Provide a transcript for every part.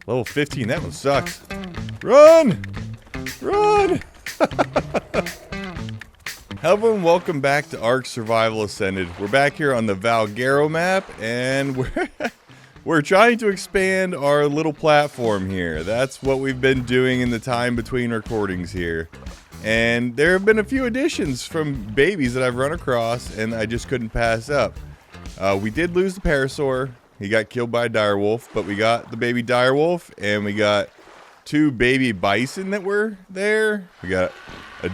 Level 15, that one sucks. Run! Run! Hello everyone, welcome back to Ark Survival Ascended. We're back here on the Valguero map, and we're trying to expand our little platform here. That's what we've been doing in the time between recordings here. And there have been a few additions from babies that I've run across, and I just couldn't pass up. We did lose the parasaur. He got killed by a direwolf, but we got the baby direwolf, and we got two baby bison that were there. We got a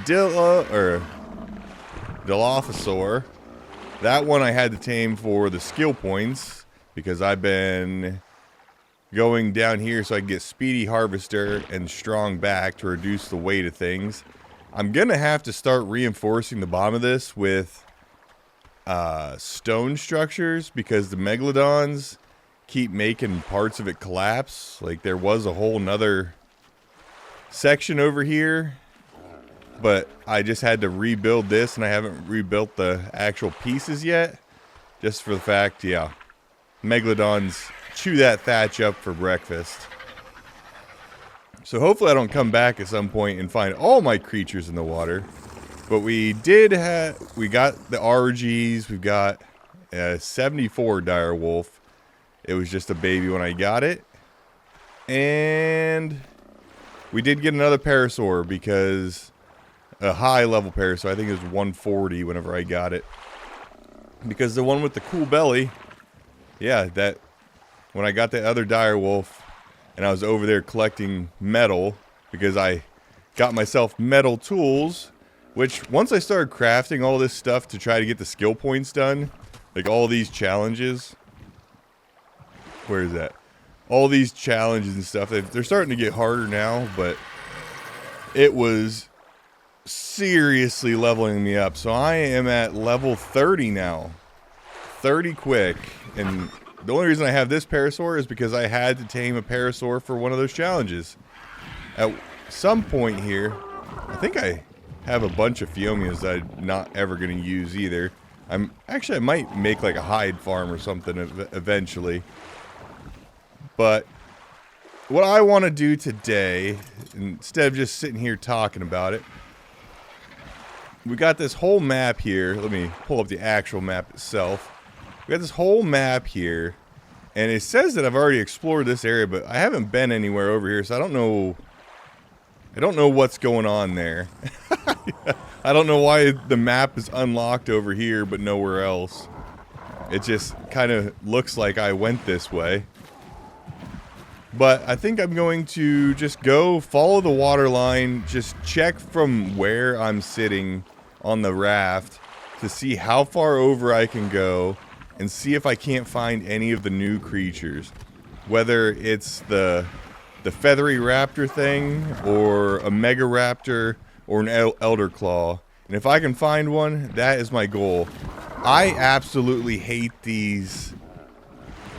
Dilophosaur. That one I had to tame for the skill points because I've been going down here so I can get speedy harvester and strong back to reduce the weight of things. I'm gonna have to start reinforcing the bottom of this with stone structures because the megalodons keep making parts of it collapse. Like there was a whole nother section over here, but I just had to rebuild this, and I haven't rebuilt the actual pieces yet, just for the fact, yeah, megalodons chew that thatch up for breakfast. So hopefully I don't come back at some point and find all my creatures in the water. But we got the RGs, we've got a 74 direwolf. It was just a baby when I got it. And we did get another parasaur because a high level parasaur, I think it was 140 whenever I got it. Because the one with the cool belly, yeah, that when I got the other direwolf and I was over there collecting metal because I got myself metal tools. Which, once I started crafting all this stuff to try to get the skill points done, like all these challenges, where is that? All these challenges and stuff, they're starting to get harder now, but it was seriously leveling me up. So I am at level 30 now. 30 quick. And the only reason I have this parasaur is because I had to tame a parasaur for one of those challenges. At some point here, I think I have a bunch of Phiomias that I'm not ever going to use either. I might make like a hide farm or something eventually. But what I want to do today, instead of just sitting here talking about it, we got this whole map here. Let me pull up the actual map itself. We got this whole map here, and it says that I've already explored this area, but I haven't been anywhere over here, so I don't know what's going on there. I don't know why the map is unlocked over here but nowhere else. It just kind of looks like I went this way. But I think I'm going to just go follow the water line, just check from where I'm sitting on the raft to see how far over I can go and see if I can't find any of the new creatures. Whether it's the feathery raptor thing, or a mega raptor, or an elder claw. And if I can find one, that is my goal. I absolutely hate these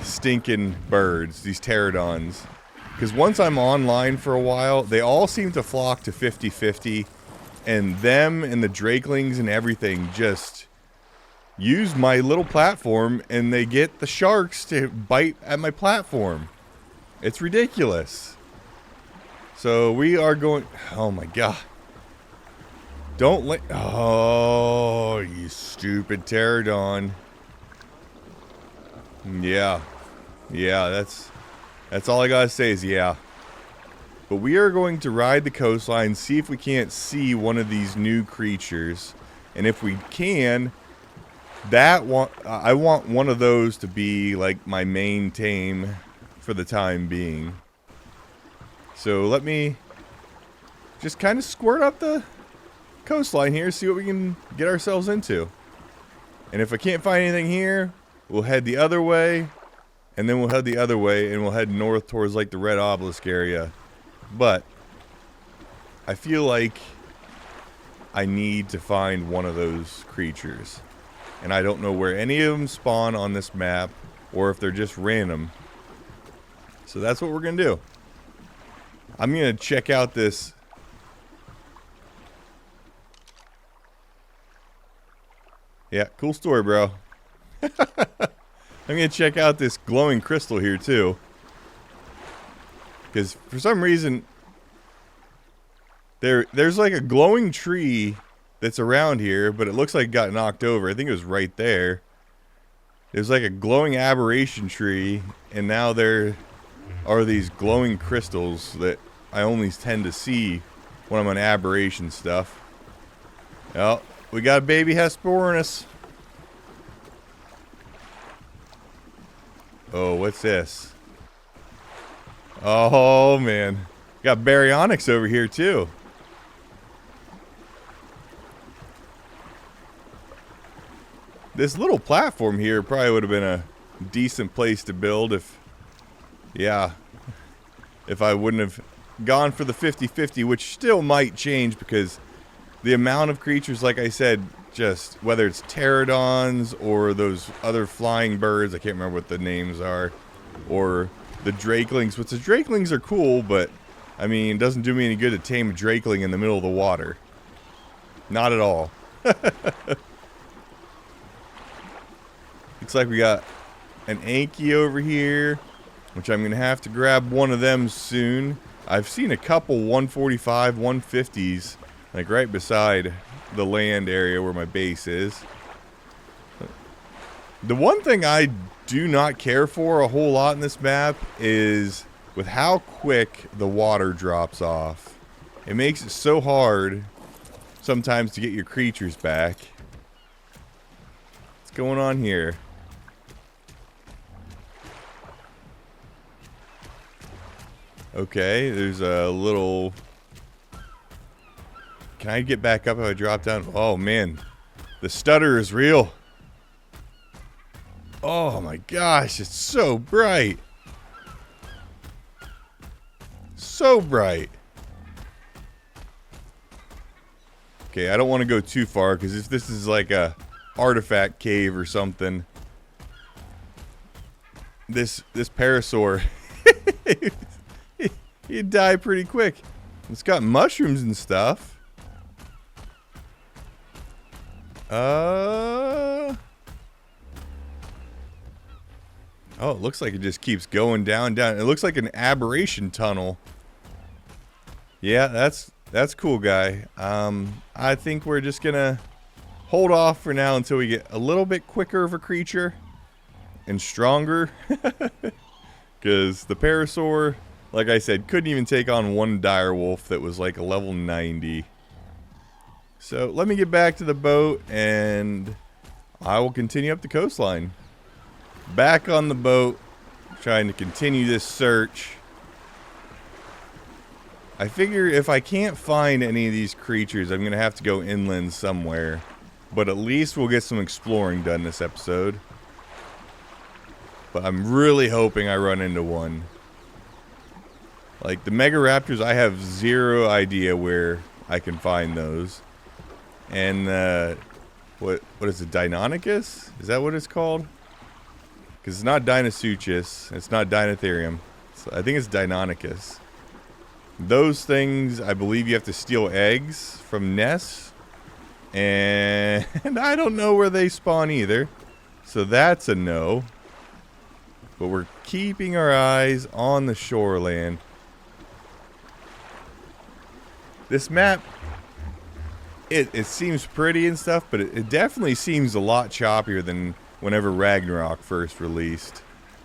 stinking birds, these pterodons. Because once I'm online for a while, they all seem to flock to 50-50. And them and the drakelings and everything just use my little platform, and they get the sharks to bite at my platform. It's ridiculous. So we are going... Oh my god. Don't let... Oh, you stupid pterodon. Yeah. Yeah, that's all I gotta say is yeah. But we are going to ride the coastline, see if we can't see one of these new creatures. And if we can... I want one of those to be like my main tame for the time being. So let me just kind of squirt up the coastline here, see what we can get ourselves into. And if I can't find anything here, we'll head the other way, and then we'll head the other way, and we'll head north towards like the Red Obelisk area. But I feel like I need to find one of those creatures. And I don't know where any of them spawn on this map, or if they're just random. So that's what we're going to do. I'm going to check out this. Yeah, cool story, bro. I'm going to check out this glowing crystal here, too. Because for some reason, there's like a glowing tree that's around here, but it looks like it got knocked over. I think it was right there. There's like a glowing aberration tree, and now there are these glowing crystals that I only tend to see when I'm on aberration stuff. Well, we got a baby Hesperornis. Oh, what's this? Oh, man. Got baryonyx over here, too. This little platform here probably would have been a decent place to build if I wouldn't have gone for the 50-50, which still might change because the amount of creatures, like I said, just whether it's pterodons or those other flying birds, I can't remember what the names are, or the drakelings, which the drakelings are cool, but I mean, it doesn't do me any good to tame a drakeling in the middle of the water. Not at all. Looks like we got an Anki over here, which I'm going to have to grab one of them soon. I've seen a couple 145, 150s, like right beside the land area where my base is. The one thing I do not care for a whole lot in this map is with how quick the water drops off. It makes it so hard sometimes to get your creatures back. What's going on here? Okay, there's a little... Can I get back up if I drop down? Oh, man. The stutter is real. Oh, my gosh. It's so bright. So bright. Okay, I don't want to go too far, because if this is like a artifact cave or something, this parasaur... He'd die pretty quick. It's got mushrooms and stuff. Oh, it looks like it just keeps going down. It looks like an aberration tunnel. Yeah, that's cool, guy. I think we're just gonna hold off for now until we get a little bit quicker of a creature and stronger. Because the parasaur, like I said, couldn't even take on one dire wolf that was like a level 90. So let me get back to the boat and I will continue up the coastline. Back on the boat, trying to continue this search. I figure if I can't find any of these creatures, I'm going to have to go inland somewhere. But at least we'll get some exploring done this episode. But I'm really hoping I run into one. Like the Mega Raptors, I have zero idea where I can find those. And what is it, Deinonychus? Is that what it's called? Because it's not Dinosuchus, it's not Dinotherium. So I think it's Deinonychus. Those things, I believe you have to steal eggs from nests. And I don't know where they spawn either. So that's a no. But we're keeping our eyes on the shoreline. This map, it seems pretty and stuff, but it definitely seems a lot choppier than whenever Ragnarok first released.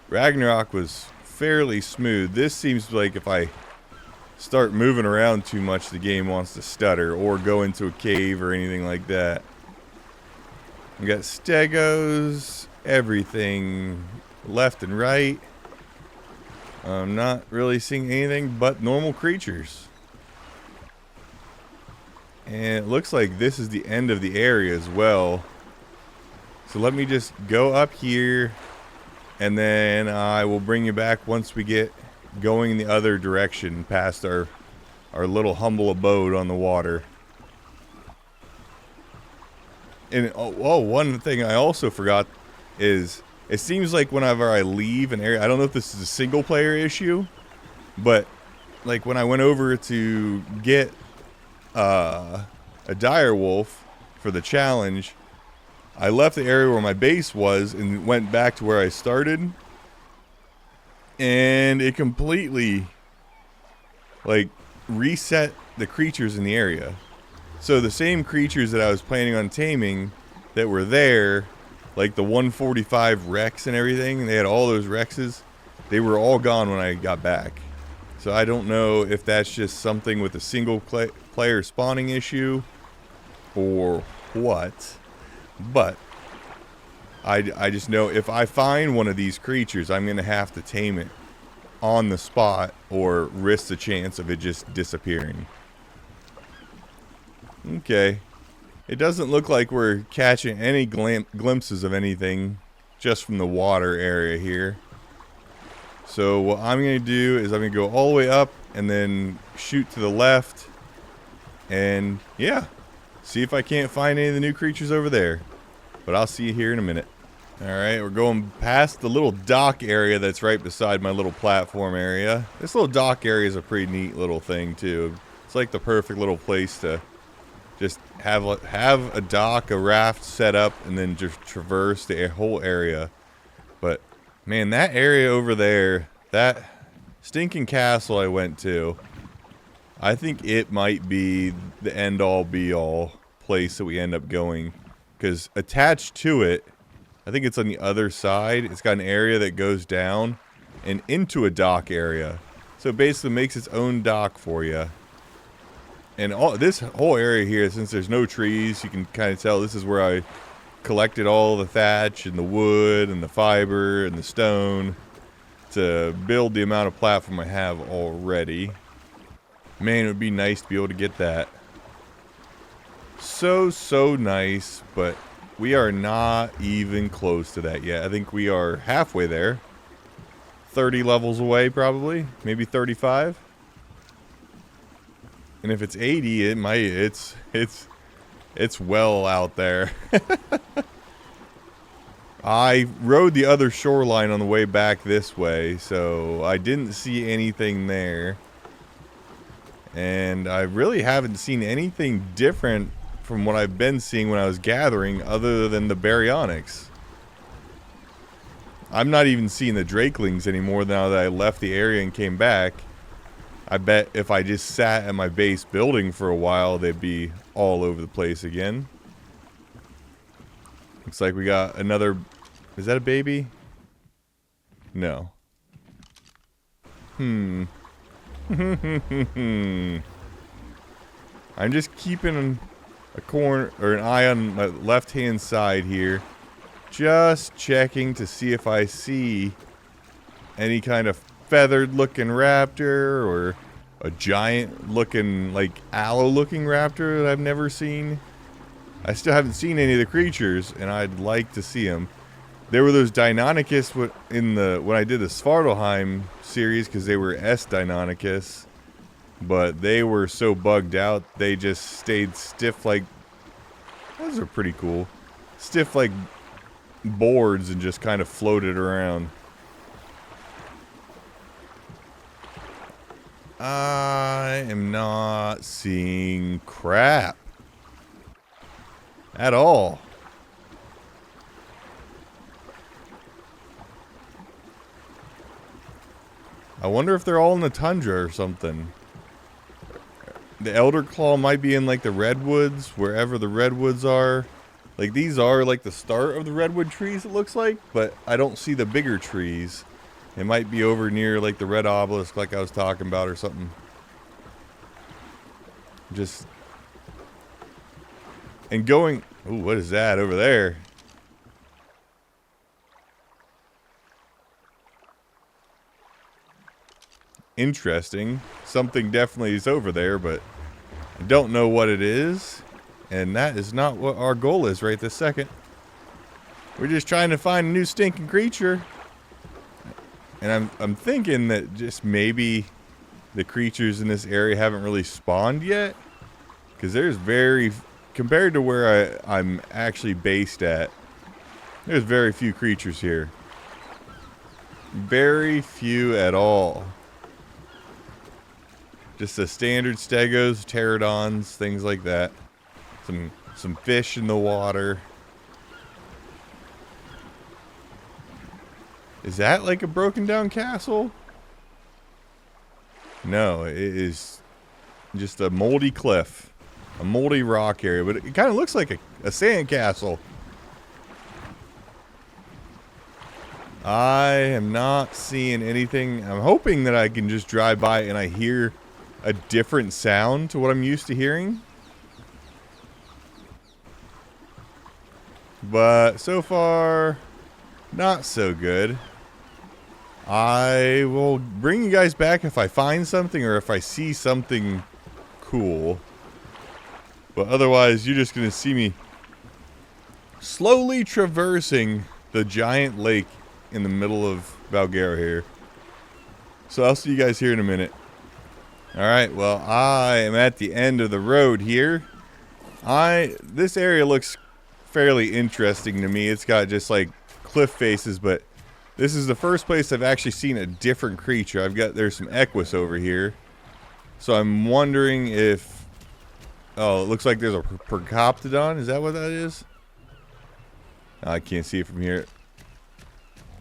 Ragnarok was fairly smooth. This seems like if I start moving around too much, the game wants to stutter or go into a cave or anything like that. We got stegos, everything left and right. I'm not really seeing anything but normal creatures. And it looks like this is the end of the area as well. So let me just go up here, and then I will bring you back once we get going in the other direction past our little humble abode on the water. And one thing I also forgot is it seems like whenever I leave an area, I don't know if this is a single player issue, but like when I went over to get a dire wolf for the challenge, I left the area where my base was and went back to where I started, and it completely like reset the creatures in the area. So the same creatures that I was planning on taming that were there, like the 145 Rex and everything, and they had all those Rexes, they were all gone when I got back. So I don't know if that's just something with a single player spawning issue or what, but I just know if I find one of these creatures, I'm going to have to tame it on the spot or risk the chance of it just disappearing. Okay. It doesn't look like we're catching any glimpses of anything just from the water area here. So what I'm going to do is I'm going to go all the way up and then shoot to the left. And yeah, see if I can't find any of the new creatures over there. But I'll see you here in a minute. Alright, we're going past the little dock area that's right beside my little platform area. This little dock area is a pretty neat little thing too. It's like the perfect little place to just have a dock, a raft set up, and then just traverse the whole area. But man, that area over there, that stinking castle I went to, I think it might be the end-all be-all place that we end up going. Because attached to it, I think it's on the other side, it's got an area that goes down and into a dock area. So it basically makes its own dock for you. And this whole area here, since there's no trees, you can kind of tell this is where I collected all the thatch and the wood and the fiber and the stone to build the amount of platform I have already. Man, it would be nice to be able to get that. So nice, but we are not even close to that yet. I think we are halfway there. 30 levels away, probably. Maybe 35. And if it's 80, it might. It's well out there. I rode the other shoreline on the way back this way, so I didn't see anything there. And I really haven't seen anything different from what I've been seeing when I was gathering, other than the baryonyx. I'm not even seeing the drakelings anymore now that I left the area and came back. I bet if I just sat at my base building for a while, they'd be all over the place again. Looks like we got another... Is that a baby? No. I'm just keeping a corner or an eye on my left-hand side here, just checking to see if I see any kind of feathered-looking raptor or a giant-looking, like aloe-looking raptor that I've never seen. I still haven't seen any of the creatures, and I'd like to see them. There were those Deinonychus when I did the Svartalheim series, because they were S. Deinonychus. But they were so bugged out, they just stayed stiff like... Those are pretty cool. Stiff like boards and just kind of floated around. I am not seeing crap. At all. I wonder if they're all in the tundra or something. The Elder Claw might be in like the redwoods, wherever the redwoods are. Like these are like the start of the redwood trees, it looks like, but I don't see the bigger trees. It might be over near like the red obelisk like I was talking about or something. Just... And going... Ooh, what is that over there? Interesting. Something definitely is over there, but I don't know what it is. And that is not what our goal is right this second. We're just trying to find a new stinking creature. And I'm thinking that just maybe the creatures in this area haven't really spawned yet. Because there's very... Compared to where I'm actually based at, there's very few creatures here. Very few at all. Just the standard stegos, pterodons, things like that. Some fish in the water. Is that like a broken down castle? No, it is just a moldy cliff. A moldy rock area. But it kind of looks like a sand castle. I am not seeing anything. I'm hoping that I can just drive by and I hear a different sound to what I'm used to hearing. But so far, not so good. I will bring you guys back if I find something or if I see something cool. But otherwise, you're just going to see me slowly traversing the giant lake in the middle of Valguero here. So I'll see you guys here in a minute. Alright, well, I am at the end of the road here. This area looks fairly interesting to me. It's got just like cliff faces, but this is the first place I've actually seen a different creature. There's some equus over here. So I'm wondering if... Oh, it looks like there's a Procoptodon. Is that what that is? I can't see it from here.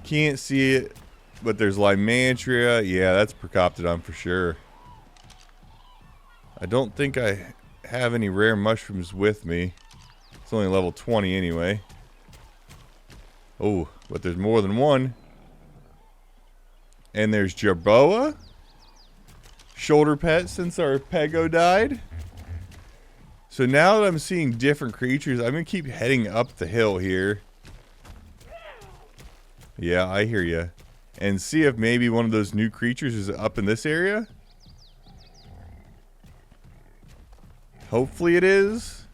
Can't see it, but there's Limantria. Yeah, that's Procoptodon for sure. I don't think I have any rare mushrooms with me. It's only level 20 anyway. Oh, but there's more than one. And there's Jerboa. Shoulder pet since our Pego died. So now that I'm seeing different creatures, I'm going to keep heading up the hill here. Yeah, I hear you. And see if maybe one of those new creatures is up in this area. Hopefully it is.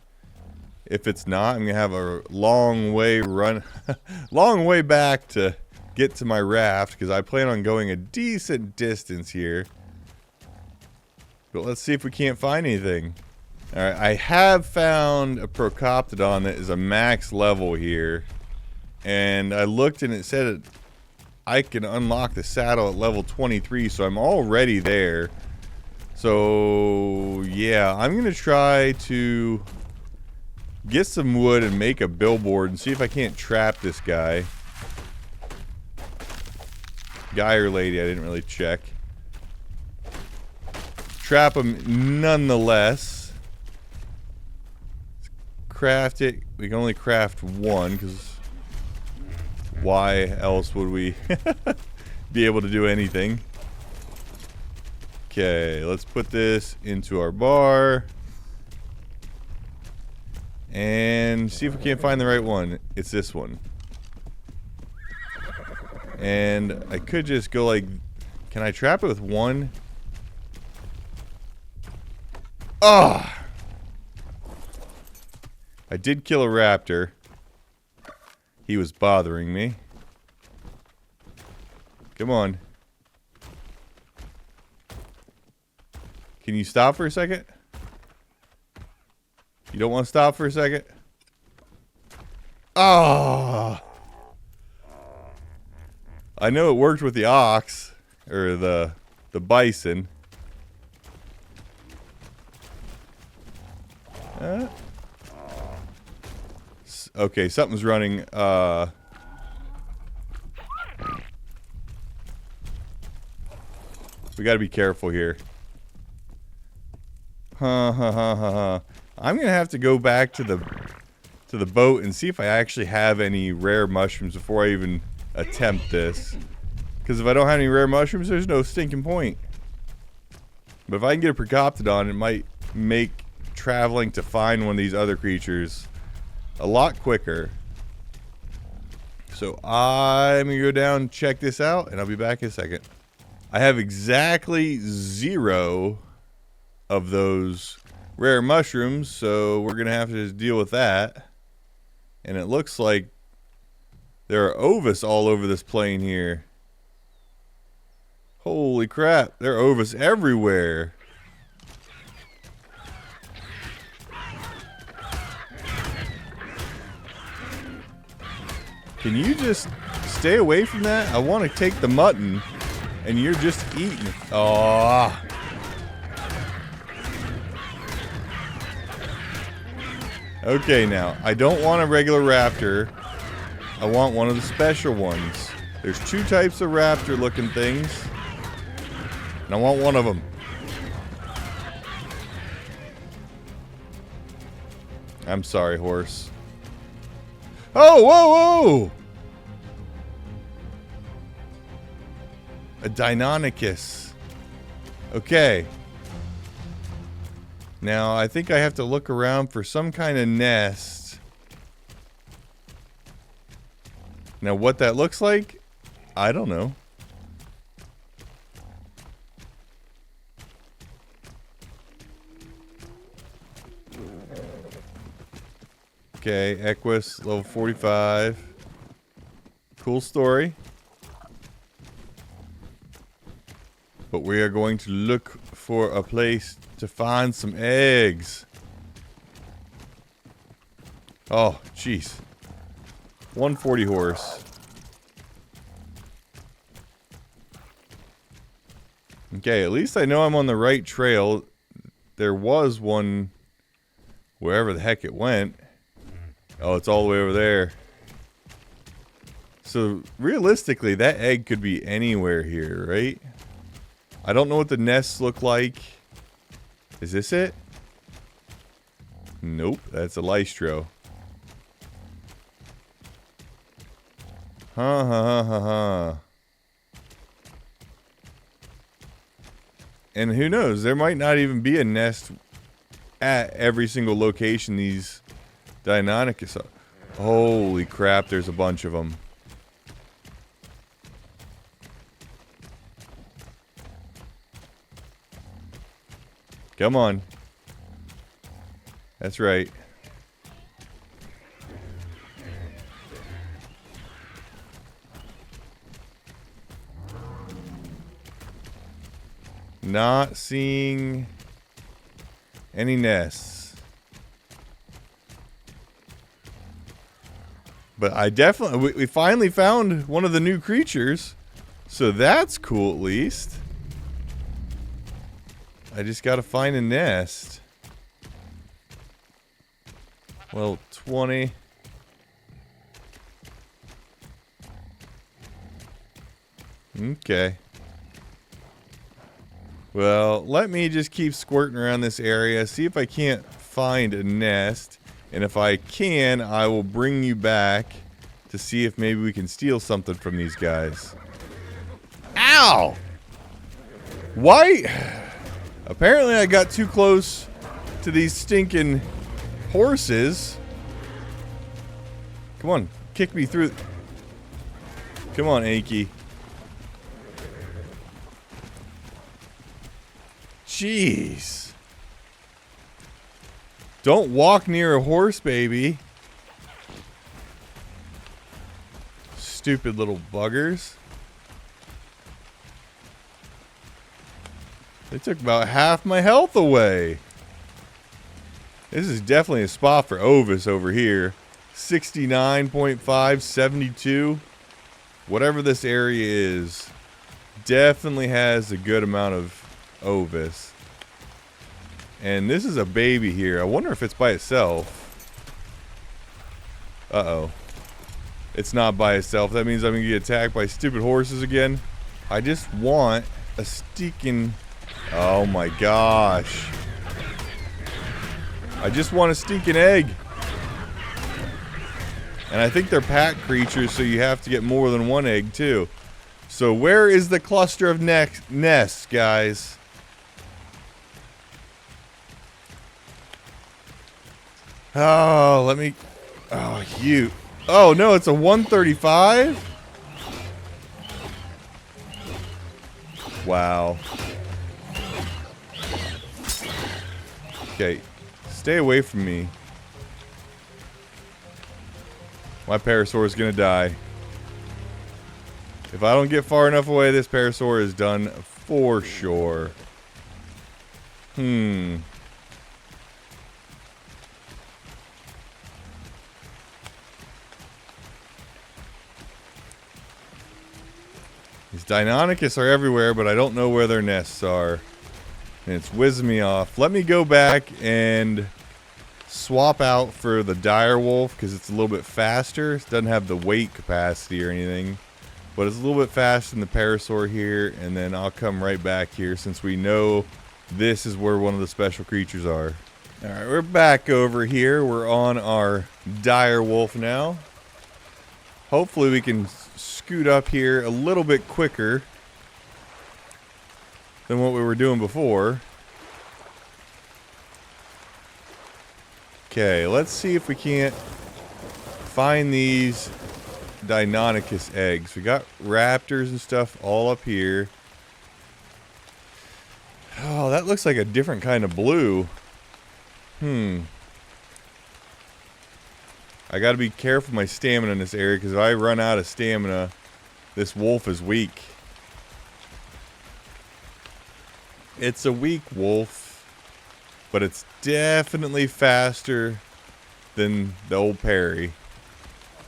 If it's not, I'm going to have a long way long way back to get to my raft because I plan on going a decent distance here. But let's see if we can't find anything. Alright, I have found a Procoptodon that is a max level here. And I looked and it said I can unlock the saddle at level 23, so I'm already there. So, yeah, I'm going to try to get some wood and make a billboard and see if I can't trap this guy. Guy or lady, I didn't really check. Trap him nonetheless. Let's craft it. We can only craft one because why else would we be able to do anything? Okay, let's put this into our bar. And see if we can't find the right one. It's this one. And I could just go like... Can I trap it with one? Oh! I did kill a raptor. He was bothering me. Come on. Can you stop for a second? You don't want to stop for a second? Oh! I know it worked with the ox. Or the bison. Okay, something's running. We gotta be careful here. I'm gonna have to go back to the boat and see if I actually have any rare mushrooms before I even attempt this. Because if I don't have any rare mushrooms, there's no stinking point. But if I can get a Procoptodon, it might make traveling to find one of these other creatures a lot quicker. So I'm gonna go down and check this out, and I'll be back in a second. I have exactly 0 of those rare mushrooms, so we're gonna have to just deal with that. And it looks like there are ovis all over this plane here. Holy crap, there are ovis everywhere. Can you just stay away from that? I want to take the mutton, and you're just eating it. Oh. Okay, now, I don't want a regular raptor. I want one of the special ones. There's 2 types of raptor-looking things, and I want one of them. I'm sorry, horse. Oh, whoa, whoa! A Deinonychus. Okay. Now, I think I have to look around for some kind of nest. Now, what that looks like, I don't know. Okay, Equus, level 45. Cool story. But we are going to look for a place to find some eggs. Oh, jeez. 140 horse. Okay, at least I know I'm on the right trail. There was one wherever the heck it went. Oh, it's all the way over there. So, realistically, that egg could be anywhere here, right? I don't know what the nests look like. Is this it? Nope, that's a Lystro. Ha ha ha ha ha. And who knows, there might not even be a nest at every single location these Deinonychus are. Holy crap, there's a bunch of them. Come on. That's right. Not seeing any nests. But I definitely, we finally found one of the new creatures. So that's cool at least. I just gotta find a nest. Well, 20. Okay. Well, let me just keep squirting around this area, see if I can't find a nest. And if I can, I will bring you back to see if maybe we can steal something from these guys. Ow! Why? Apparently I got too close to these stinking horses. Come on, kick me through. Come on, Anky. Jeez. Don't walk near a horse, baby. Stupid little buggers. They took about half my health away. This is definitely a spot for Ovis over here. 69.5, 72. Whatever this area is, definitely has a good amount of Ovis. And this is a baby here. I wonder if it's by itself. Uh-oh. It's not by itself. That means I'm going to get attacked by stupid horses again. I just want a stinking... Oh my gosh. I just want a stinking egg. And I think they're pack creatures, so you have to get more than one egg too. So where is the cluster of nests, guys? Oh, let me... Oh, you... Oh, no, it's a 135? Wow. Okay, stay away from me. My Parasaur is gonna die. If I don't get far enough away, this Parasaur is done for sure. These Deinonychus are everywhere, but I don't know where their nests are. And it's whizzing me off. Let me go back and swap out for the dire wolf because it's a little bit faster. It doesn't have the weight capacity or anything, but it's a little bit faster than the Parasaur here. And then I'll come right back here since we know this is where one of the special creatures are. Alright, we're back over here. We're on our dire wolf now. Hopefully we can scoot up here a little bit quicker than what we were doing before. Okay, let's see if we can't find these Deinonychus eggs. We got raptors and stuff all up here. Oh, that looks like a different kind of blue. I gotta be careful of my stamina in this area, because if I run out of stamina, this wolf is weak. It's a weak wolf, but it's definitely faster than the old Perry.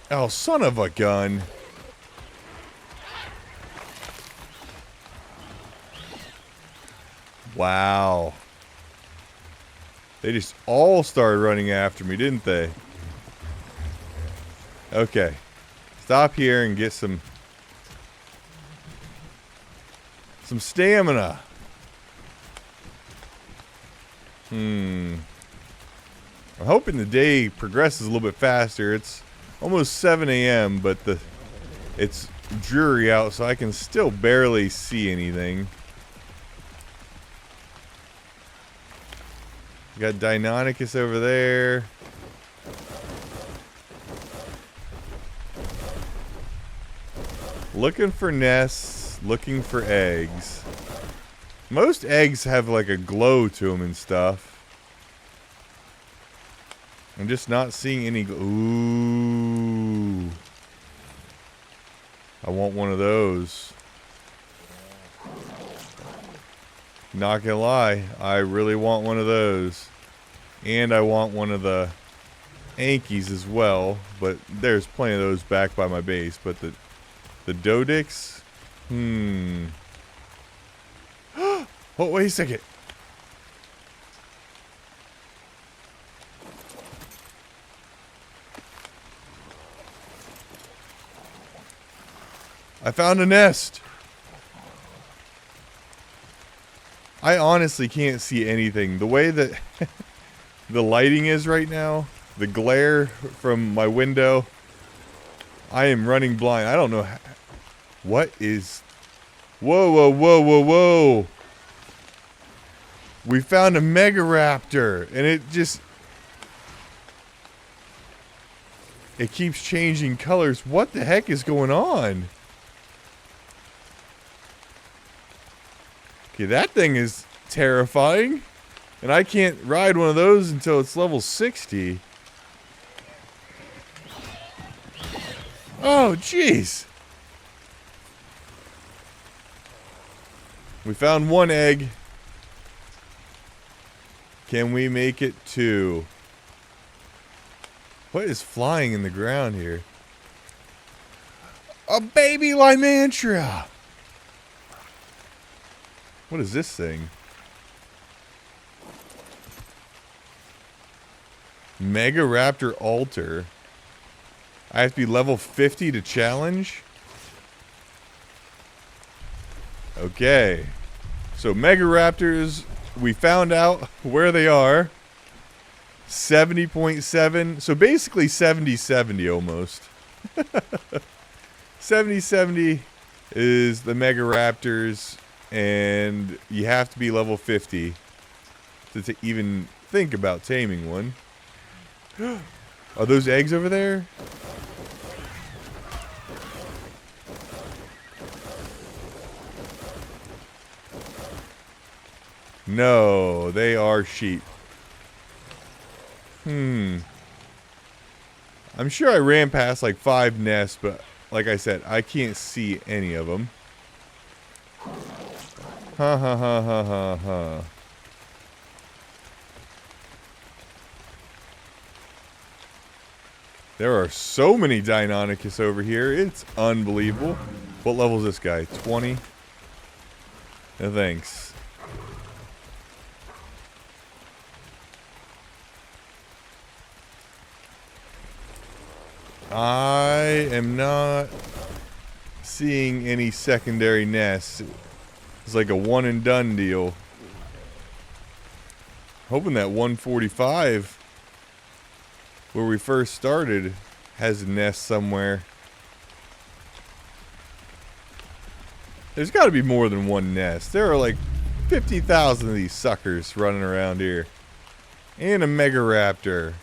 Oh, son of a gun. Wow. They just all started running after me, didn't they? Okay. Stop here and get some stamina. I'm hoping the day progresses a little bit faster. It's almost 7 a.m., but it's dreary out, so I can still barely see anything. Got Deinonychus over there. Looking for nests, looking for eggs. Most eggs have like a glow to them and stuff. I'm just not seeing any. Ooh. I want one of those. Not gonna lie, I really want one of those. And I want one of the Ankies as well, but there's plenty of those back by my base. But the Dodix? Oh, wait a second. I found a nest. I honestly can't see anything. The way that the lighting is right now, the glare from my window, I am running blind. I don't know what is. Whoa, whoa, whoa, whoa, whoa. We found a Mega Raptor, and it keeps changing colors. What the heck is going on? Okay, that thing is terrifying. And I can't ride one of those until it's level 60. Oh, jeez. We found one egg. Can we make it 2? What is flying in the ground here? A baby Lymantria! What is this thing? Mega Raptor Altar. I have to be level 50 to challenge? Okay. So Mega Raptors, we found out where they are. 70.7. So basically 70-70 almost. 70-70 is the Mega Raptors. And you have to be level 50 to even think about taming one. Are those eggs over there? No, they are sheep. I'm sure I ran past like 5 nests, but like I said, I can't see any of them. Ha ha ha ha ha ha. There are so many Deinonychus over here. It's unbelievable. What level is this guy? 20? No thanks. I am not seeing any secondary nests. It's like a one and done deal. Hoping that 145 where we first started has a nest somewhere. There's got to be more than one nest. There are like 50,000 of these suckers running around here. And a mega raptor.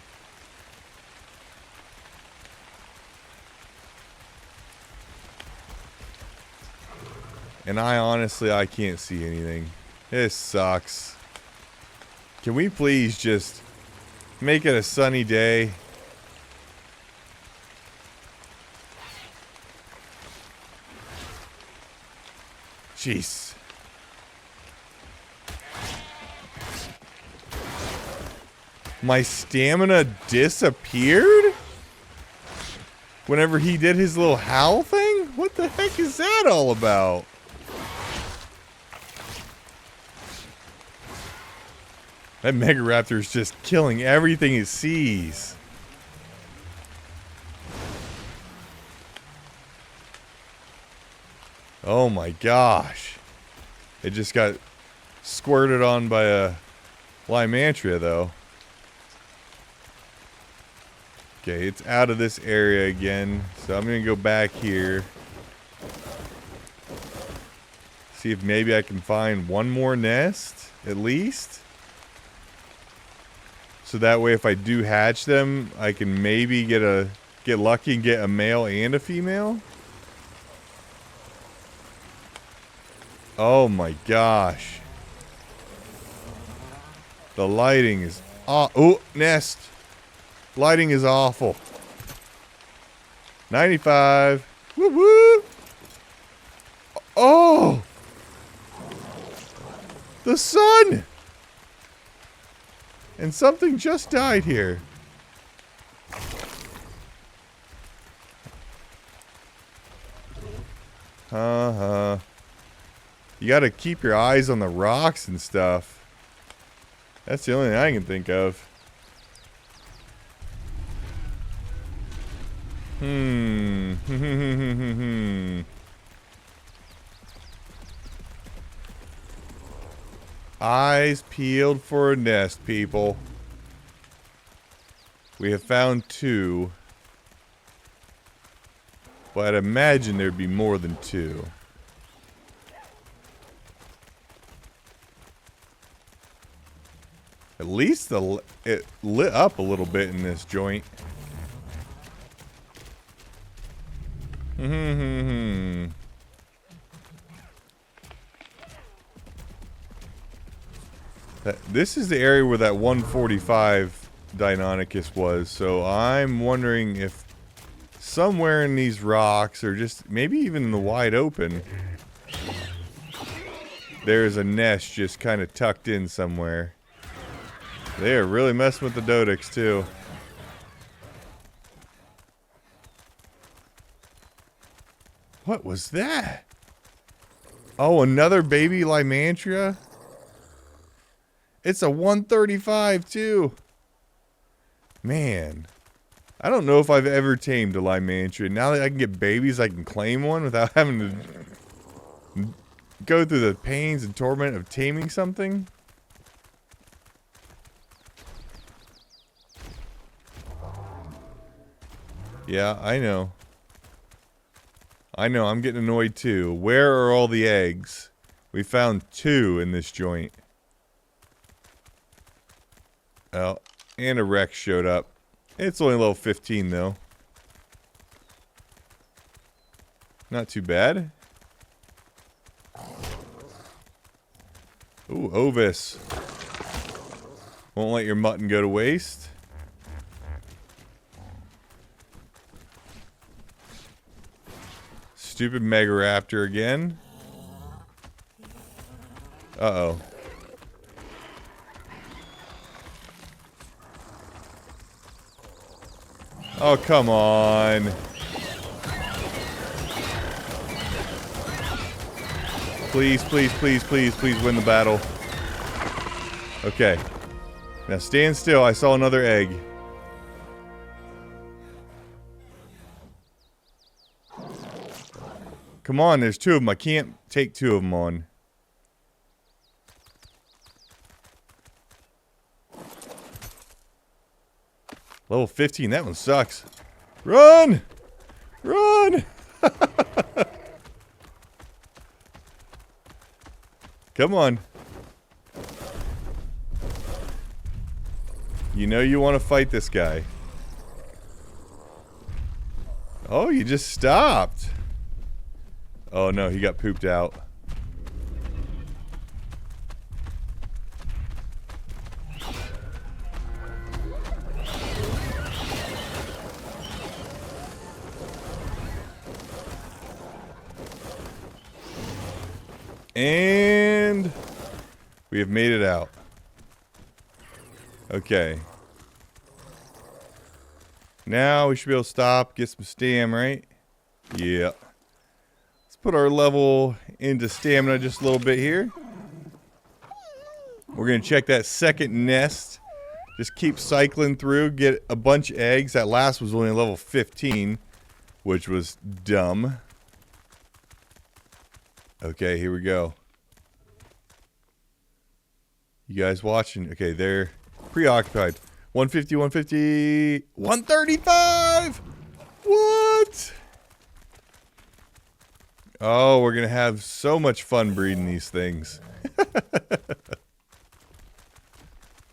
And I can't see anything. This sucks. Can we please just make it a sunny day? Jeez. My stamina disappeared? Whenever he did his little howl thing? What the heck is that all about? That Mega Raptor is just killing everything it sees. Oh my gosh. It just got squirted on by a Lymantria though. Okay, it's out of this area again. So I'm going to go back here. See if maybe I can find one more nest, at least. So that way if I do hatch them, I can maybe get lucky and get a male and a female. Oh my gosh. The lighting is oh, nest. Lighting is awful. 95. Woo woo. Oh. The sun. And something just died here. You gotta keep your eyes on the rocks and stuff. That's the only thing I can think of. Eyes peeled for a nest, people. We have found 2. But I'd imagine there'd be more than 2. At least it lit up a little bit in this joint. This is the area where that 145 Deinonychus was, so I'm wondering if somewhere in these rocks, or just maybe even in the wide open, there's a nest just kind of tucked in somewhere. They are really messing with the Dodix too. What was that? Oh, another baby Lymantria? It's a 135 too. Man. I don't know if I've ever tamed a Lymantria. Now that I can get babies, I can claim one without having to go through the pains and torment of taming something. Yeah, I know. I know, I'm getting annoyed too. Where are all the eggs? We found 2 in this joint. Oh, and a Rex showed up. It's only level 15 though. Not too bad. Ooh, Ovis. Won't let your mutton go to waste. Stupid Mega Raptor again. Uh-oh. Oh, come on. Please, please, please, please, please win the battle. Okay. Now stand still. I saw another egg. Come on, there's 2 of them. I can't take 2 of them on. Level 15, that one sucks. Run! Run! Come on. You know you want to fight this guy. Oh, you just stopped. Oh no, he got pooped out. And we have made it out. Okay. Now we should be able to stop, get some stam, right? Yeah. Let's put our level into stamina just a little bit here. We're going to check that second nest. Just keep cycling through, get a bunch of eggs. That last was only level 15, which was dumb. Okay, here we go. You guys watching? Okay, they're preoccupied. 150, 150, 135! What? Oh, we're going to have so much fun breeding these things.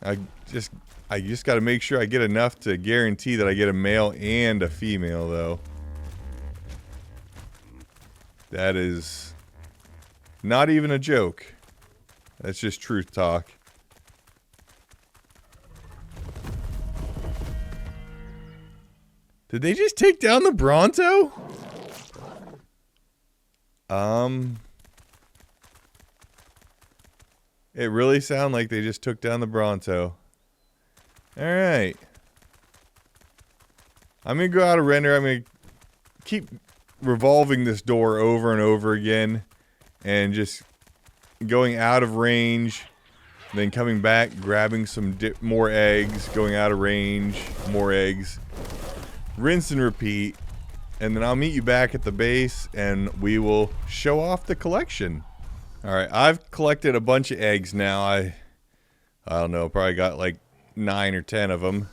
I just got to make sure I get enough to guarantee that I get a male and a female, though. That is not even a joke. That's just truth talk. Did they just take down the Bronto? It really sounded like they just took down the Bronto. Alright. I'm going to go out of render. I'm going to keep revolving this door over and over again. And just going out of range. Then coming back, grabbing some more eggs. Going out of range, more eggs. Rinse and repeat. And then I'll meet you back at the base and we will show off the collection. Alright, I've collected a bunch of eggs now. I don't know, probably got like 9 or 10 of them.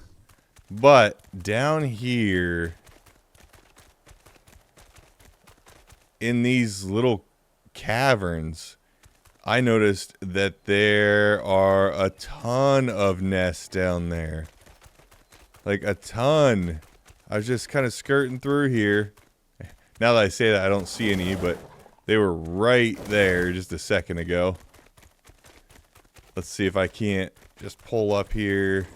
But down here in these little caverns, I noticed that there are a ton of nests down there. Like a ton. I was just kind of skirting through here. Now that I say that, I don't see any, but they were right there just a second ago. Let's see if I can't just pull up here.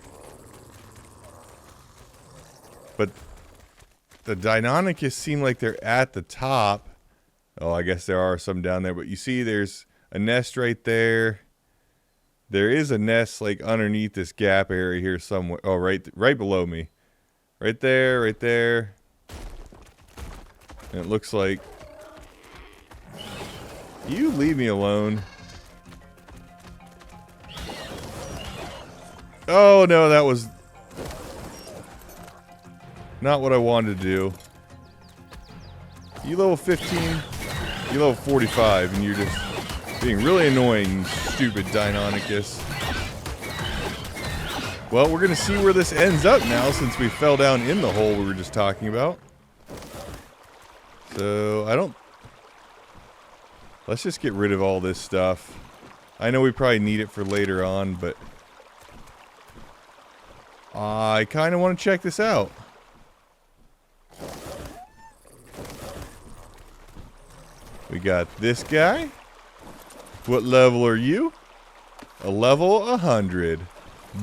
But the Deinonychus seem like they're at the top. Oh, I guess there are some down there. But you see there's a nest right there. There is a nest like underneath this gap area here somewhere. Oh, right below me. Right there, right there. And it looks like... You leave me alone. Oh no, that was not what I wanted to do. You level 15, you level 45, and you're just being really annoying, stupid Deinonychus. Well, we're going to see where this ends up now since we fell down in the hole we were just talking about. So, let's just get rid of all this stuff. I know we probably need it for later on, but I kind of want to check this out. We got this guy. What level are you? A level 100.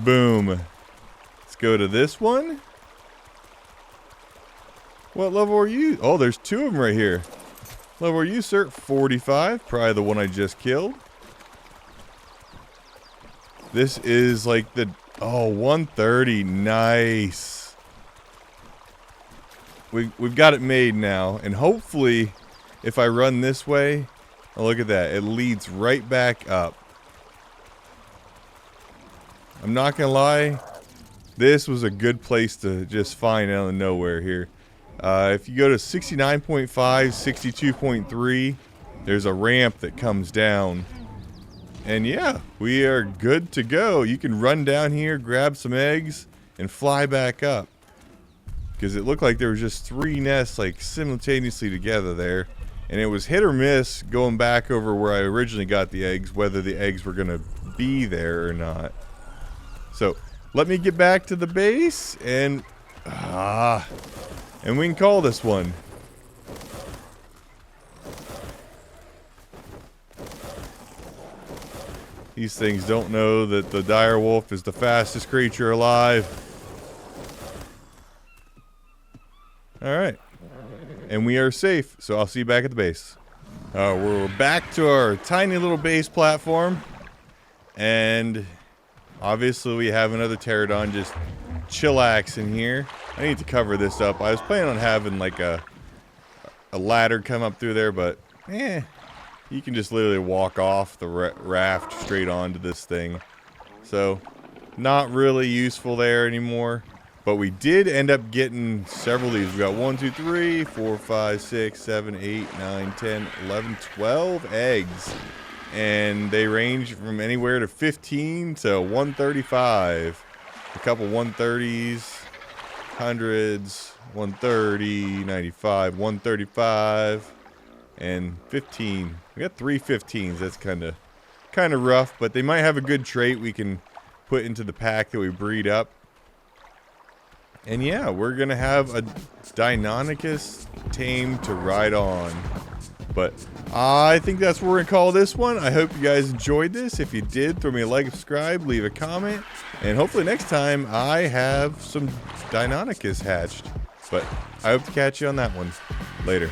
Boom. Let's go to this one. What level are you? Oh, there's 2 of them right here. Level are you, sir? 45. Probably the one I just killed. This is like the... Oh, 130. Nice. We've got it made now. And hopefully, if I run this way... Oh, look at that. It leads right back up. I'm not going to lie. This was a good place to just find out of nowhere here. If you go to 69.5, 62.3, there's a ramp that comes down. And yeah, we are good to go. You can run down here, grab some eggs, and fly back up. because it looked like there was just 3 nests like simultaneously together there, and it was hit or miss going back over where I originally got the eggs, whether the eggs were gonna be there or not. So let me get back to the base and we can call this one. These things don't know that the dire wolf is the fastest creature alive. Alright. And we are safe, so I'll see you back at the base. We're back to our tiny little base platform. And obviously we have another pterodon just chillaxing here. I need to cover this up. I was planning on having like a ladder come up through there, but you can just literally walk off the raft straight onto this thing. So, not really useful there anymore. But we did end up getting several of these. We got 1, 2, 3, 4, 5, 6, 7, 8, 9, 10, 11, 12 eggs. And they range from anywhere to 15 to 135. A couple 130s, 100s, 130, 95, 135, and 15. We got 3 15s. That's kind of rough, but they might have a good trait we can put into the pack that we breed up. And yeah, we're gonna have a Deinonychus tame to ride on. But I think that's what we're gonna call this one. I hope you guys enjoyed this. If you did, throw me a like, subscribe, leave a comment, and hopefully next time I have some Deinonychus hatched. But I hope to catch you on that one. Later.